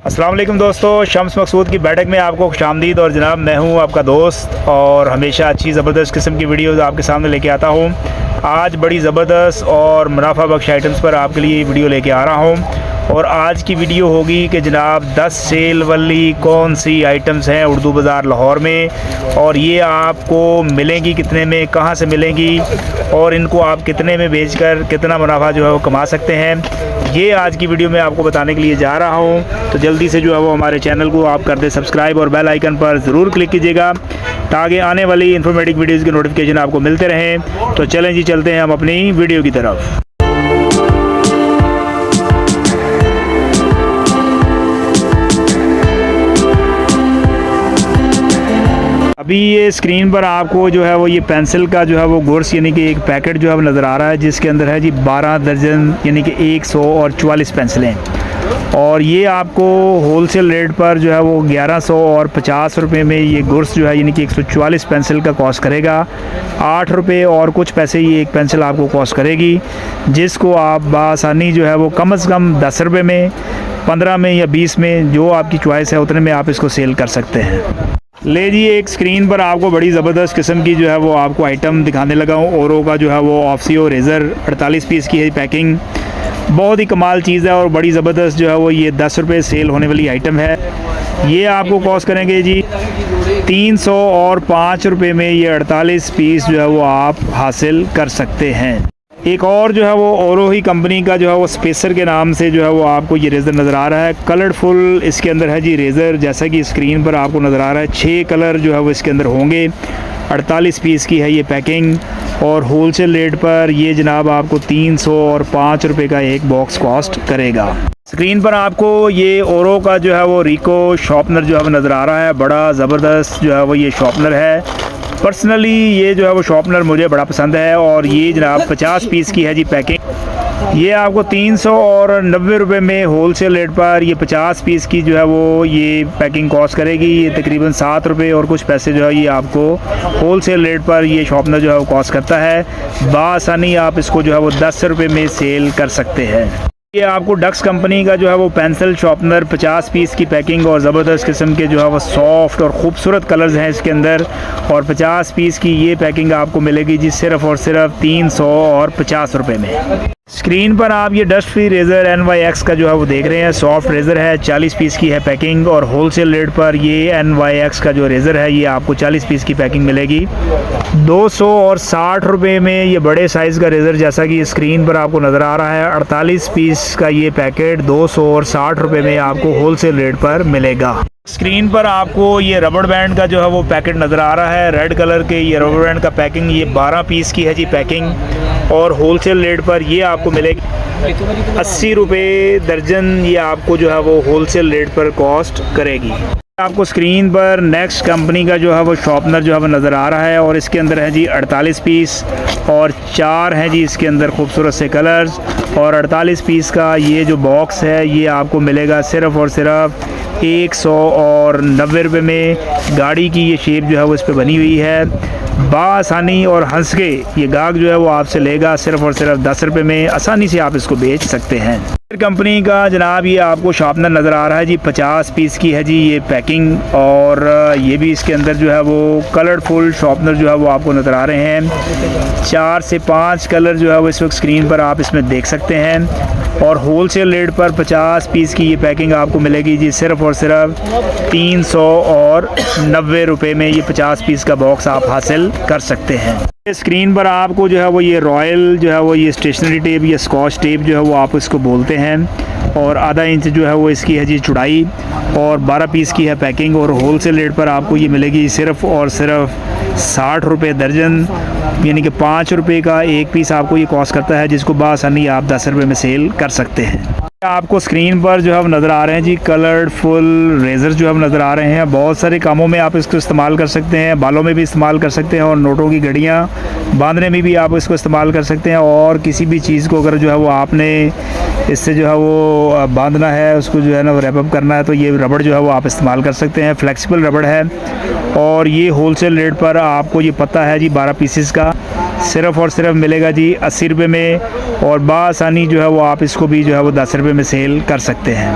अस्सलाम वालेकुम दोस्तों, शम्स मकसूद की बैठक में आपको खुशामदीद। और जनाब मैं हूं आपका दोस्त और हमेशा अच्छी ज़बरदस्त किस्म की वीडियोज़ आपके सामने लेके आता हूं। आज बड़ी ज़बरदस्त और मुनाफा बख्श आइटम्स पर आपके लिए वीडियो लेके आ रहा हूं। और आज की वीडियो होगी कि जनाब 10 सेल वाली कौन सी आइटम्स हैं उर्दू बाज़ार लाहौर में, और ये आपको मिलेंगी कितने में, कहाँ से मिलेंगी, और इनको आप कितने में बेचकर कितना मुनाफा जो है वो कमा सकते हैं। ये आज की वीडियो में आपको बताने के लिए जा रहा हूँ। तो जल्दी से जो है वो हमारे चैनल को आप कर दें सब्सक्राइब और बेल आइकन पर ज़रूर क्लिक कीजिएगा ताकि आने वाली इन्फॉर्मेटिव वीडियोज़ के नोटिफिकेशन आपको मिलते रहें। तो चलें जी, चलते हैं हम अपनी वीडियो की तरफ। अभी ये स्क्रीन पर आपको जो है वो ये पेंसिल का जो है वो गुर्स यानी कि एक पैकेट जो है वो नज़र आ रहा है, जिसके अंदर है जी 12 दर्जन यानी कि 144 पेंसिलें। और ये आपको होलसेल रेट पर जो है वो 1150 रुपये में ये गुर्स जो है यानी कि 144 पेंसिल का कॉस्ट करेगा। 8 रुपये और कुछ पैसे ये एक पेंसिल आपको कॉस्ट करेगी, जिसको आप बआसानी जो है वो कम से कम 10 रुपये में, 15 में या 20 में, जो आपकी चॉइस है उतने में आप इसको सेल कर सकते हैं। ले जी, एक स्क्रीन पर आपको बड़ी ज़बरदस्त किस्म की जो है वो आपको आइटम दिखाने लगा हूँ। ओरो का जो है वो ऑफसीओ रेज़र 48 पीस की है पैकिंग, बहुत ही कमाल चीज़ है और बड़ी ज़बरदस्त जो है वो ये 10 रुपये सेल होने वाली आइटम है। ये आपको कॉस्ट करेंगे जी 300 और 5 रुपये में ये 48 पीस जो है वो आप हासिल कर सकते हैं। एक और जो है वो ओरो ही कंपनी का जो है वो स्पेसर के नाम से जो है वो आपको ये रेज़र नज़र आ रहा है। कलरफुल इसके अंदर है जी रेज़र, जैसा कि स्क्रीन पर आपको नज़र आ रहा है। 6 कलर जो है वो इसके अंदर होंगे। 48 पीस की है ये पैकिंग और होलसेल रेट पर ये जनाब आपको 300 और 5 रुपये का एक बॉक्स कॉस्ट करेगा। स्क्रीन पर आपको ये ओरो का जो है वो रिको शॉर्पनर जो है वो नज़र आ रहा है। बड़ा ज़बरदस्त जो है वो ये शॉर्पनर है। पर्सनली ये जो है वो शॉर्पनर मुझे बड़ा पसंद है। और ये जनाब 50 पीस की है जी पैकिंग। ये आपको 300 और 90 रुपये में होलसेल रेट पर ये 50 पीस की जो है वो ये पैकिंग कॉस्ट करेगी। ये तकरीबन 7 रुपये और कुछ पैसे जो है ये आपको होलसेल रेट पर ये शॉर्पनर जो है वो कॉस्ट करता है। बआसानी आप इसको जो है वो 10 रुपये में सेल कर सकते हैं। ये आपको डक्स कंपनी का जो है वो पेंसिल शॉर्पनर 50 पीस की पैकिंग और ज़बरदस्त किस्म के जो है वो सॉफ्ट और ख़ूबसूरत कलर्स हैं इसके अंदर। और 50 पीस की ये पैकिंग आपको मिलेगी जी सिर्फ़ और सिर्फ 350 रुपये में। स्क्रीन पर आप ये डस्ट फ्री रेज़र NYX का जो है वो देख रहे हैं। सॉफ्ट रेज़र है, 40 पीस की है पैकिंग और होलसेल रेट पर ये NYX का जो रेज़र है ये आपको 40 पीस की पैकिंग मिलेगी 260 रुपये में। ये बड़े साइज़ का रेज़र जैसा कि स्क्रीन पर आपको नज़र आ रहा है, 48 पीस का ये पैकेट 260 रुपये में आपको होलसेल रेट पर मिलेगा। स्क्रीन पर आपको ये रबड़ बैंड का जो है वो पैकेट नज़र आ रहा है। रेड कलर के ये रबड़ बैंड का पैकिंग ये 12 पीस की है जी पैकिंग और होलसेल रेट पर ये आपको मिलेगी 80 रुपये दर्जन। ये आपको जो है वो होलसेल रेट पर कॉस्ट करेगी। आपको स्क्रीन पर नेक्स्ट कंपनी का जो है वो शॉर्पनर जो है वो नज़र आ रहा है और इसके अंदर है जी 48 पीस और 4 हैं जी इसके अंदर खूबसूरत से कलर्स। और 48 पीस का ये जो बॉक्स है ये आपको मिलेगा सिर्फ़ और सिर्फ 190 रुपये में। गाड़ी की ये शेप जो है वो इस पर बनी हुई है। बआसानी और हंस के ये गाहक जो है वो आपसे लेगा सिर्फ़ और सिर्फ 10 रुपये में। आसानी से आप इसको बेच सकते हैं। कंपनी का जनाब ये आपको शार्पनर नज़र आ रहा है जी 50 पीस की है जी ये पैकिंग और ये भी इसके अंदर जो है वो कलरफुल शार्पनर जो है वो आपको नज़र आ रहे हैं। 4 से 5 कलर जो है वो इस वक्त स्क्रीन पर आप इसमें देख सकते हैं। और होलसेल रेट पर 50 पीस की ये पैकिंग आपको मिलेगी जी सिर्फ़ और सिर्फ 390 रुपये में। ये 50 पीस का बॉक्स आप हासिल कर सकते हैं। स्क्रीन पर आपको जो है वो ये रॉयल जो है वो ये स्टेशनरी टेप या स्कॉच टेप जो है वो आप इसको बोलते हैं और आधा इंच जो है वो इसकी है जी चौड़ाई और 12 पीस की है पैकिंग और होलसेल रेट पर आपको ये मिलेगी सिर्फ़ और सिर्फ 60 रुपये दर्जन, यानी कि 5 रुपये का एक पीस आपको ये कॉस्ट करता है, जिसको बआसानी आप 10 रुपये में सेल कर सकते हैं। आपको स्क्रीन पर जो है नज़र आ रहे हैं जी कलरफुल रेज़र जो है नज़र आ रहे हैं। बहुत सारे कामों में आप इसको इस्तेमाल कर सकते हैं, बालों में भी इस्तेमाल कर सकते हैं और नोटों की घड़ियाँ बांधने में भी आप इसको इस्तेमाल कर सकते हैं। और किसी भी चीज़ को अगर जो है वो आपने इससे जो है वो बांधना है, उसको जो है ना रैप अप करना है, तो ये रबड़ जो है वो आप इस्तेमाल कर सकते हैं। फ्लेक्सिबल रबड़ है और ये होलसेल रेट पर आपको ये पता है जी 12 पीसेस का सिर्फ़ और सिर्फ मिलेगा जी 80 रुपये में। और बआसानी जो है वो आप इसको भी जो है वो 10 रुपये में सेल कर सकते हैं।